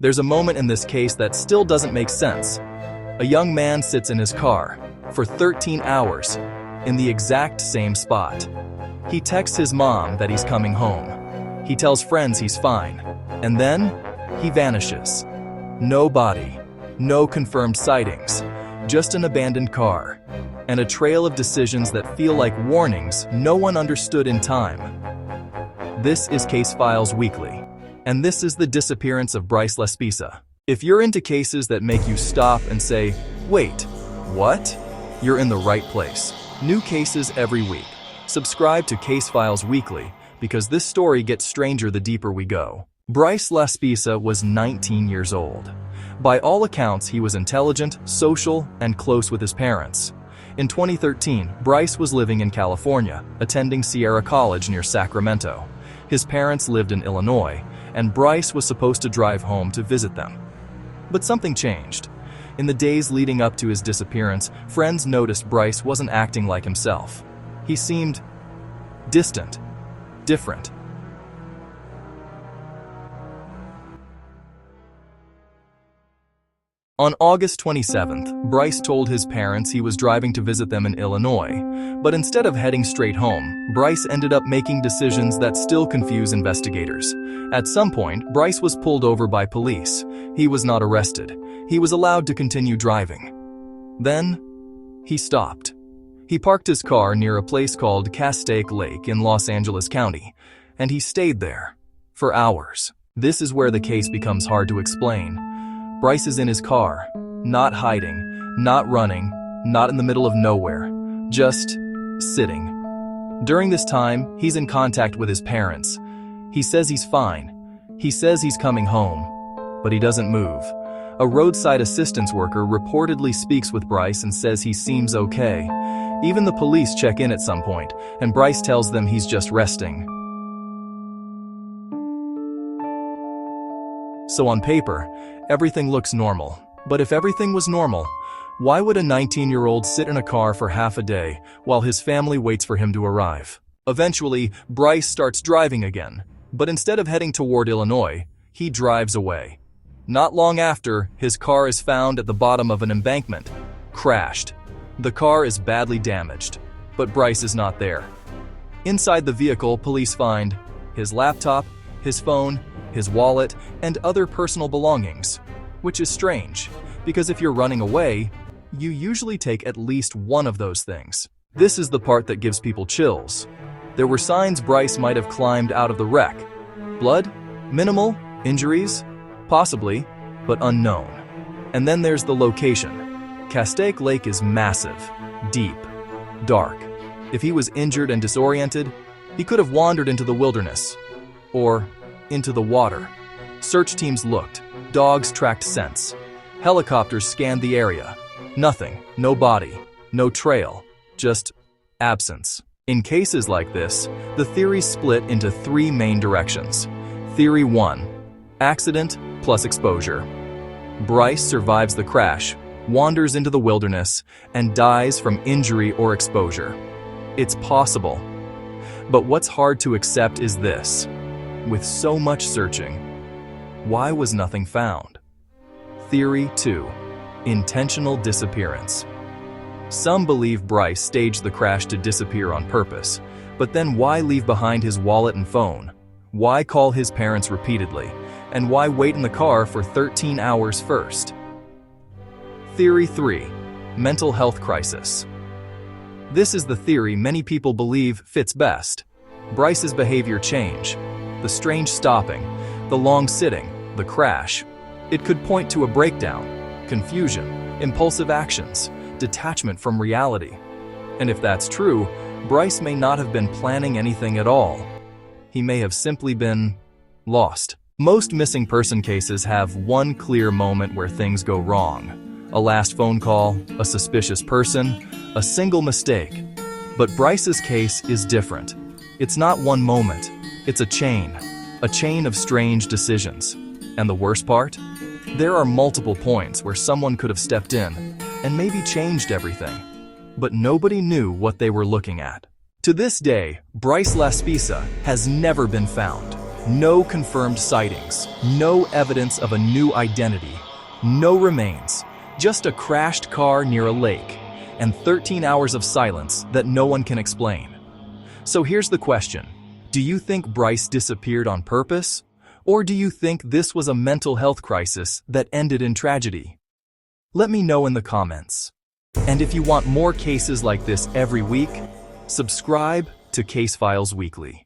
There's a moment in this case that still doesn't make sense. A young man sits in his car for 13 hours in the exact same spot. He texts his mom that he's coming home. He tells friends he's fine. And then he vanishes. No body, no confirmed sightings, just an abandoned car, and a trail of decisions that feel like warnings no one understood in time. This is Casefiles Weekly, and this is the disappearance of Bryce Laspisa. If you're into cases that make you stop and say, "Wait, what?" you're in the right place. New cases every week. Subscribe to Casefiles Weekly, because this story gets stranger the deeper we go. Bryce Laspisa was 19 years old. By all accounts, he was intelligent, social, and close with his parents. In 2013, Bryce was living in California, attending Sierra College near Sacramento. His parents lived in Illinois, and Bryce was supposed to drive home to visit them. But something changed. In the days leading up to his disappearance, friends noticed Bryce wasn't acting like himself. He seemed distant, different. On August 27th, Bryce told his parents he was driving to visit them in Illinois, but instead of heading straight home, Bryce ended up making decisions that still confuse investigators. At some point, Bryce was pulled over by police. He was not arrested. He was allowed to continue driving. Then, he stopped. He parked his car near a place called Castaic Lake in Los Angeles County, and he stayed there for hours. This is where the case becomes hard to explain. Bryce is in his car, not hiding, not running, not in the middle of nowhere, just sitting. During this time, he's in contact with his parents. He says he's fine. He says he's coming home, but he doesn't move. A roadside assistance worker reportedly speaks with Bryce and says he seems okay. Even the police check in at some point, and Bryce tells them he's just resting. So on paper, everything looks normal. But if everything was normal, why would a 19-year-old sit in a car for half a day while his family waits for him to arrive? Eventually, Bryce starts driving again, but instead of heading toward Illinois, he drives away. Not long after, his car is found at the bottom of an embankment, crashed. The car is badly damaged, but Bryce is not there. Inside the vehicle, police find his laptop, his phone, his wallet, and other personal belongings, which is strange, because if you're running away, you usually take at least one of those things. This is the part that gives people chills. There were signs Bryce might have climbed out of the wreck. Blood? Minimal? Injuries? Possibly, but unknown. And then there's the location. Castaic Lake is massive, deep, dark. If he was injured and disoriented, he could have wandered into the wilderness, or into the water. Search teams looked. Dogs tracked scents. Helicopters scanned the area. Nothing. No body. No trail. Just absence. In cases like this, the theories split into three main directions. Theory 1. Accident plus exposure. Bryce survives the crash, wanders into the wilderness, and dies from injury or exposure. It's possible. But what's hard to accept is this. With so much searching, why was nothing found? Theory 2. Intentional disappearance. Some believe Bryce staged the crash to disappear on purpose, but then why leave behind his wallet and phone? Why call his parents repeatedly? And why wait in the car for 13 hours first? Theory 3. Mental health crisis. This is the theory many people believe fits best. Bryce's behavior changed. The strange stopping, the long sitting, the crash. It could point to a breakdown, confusion, impulsive actions, detachment from reality. And if that's true, Bryce may not have been planning anything at all. He may have simply been lost. Most missing person cases have one clear moment where things go wrong. A last phone call, a suspicious person, a single mistake. But Bryce's case is different. It's not one moment. It's a chain of strange decisions. And the worst part? There are multiple points where someone could have stepped in and maybe changed everything, but nobody knew what they were looking at. To this day, Bryce Laspisa has never been found. No confirmed sightings, no evidence of a new identity, no remains, just a crashed car near a lake, and 13 hours of silence that no one can explain. So here's the question. Do you think Bryce disappeared on purpose? Or do you think this was a mental health crisis that ended in tragedy? Let me know in the comments. And if you want more cases like this every week, subscribe to Casefiles Weekly.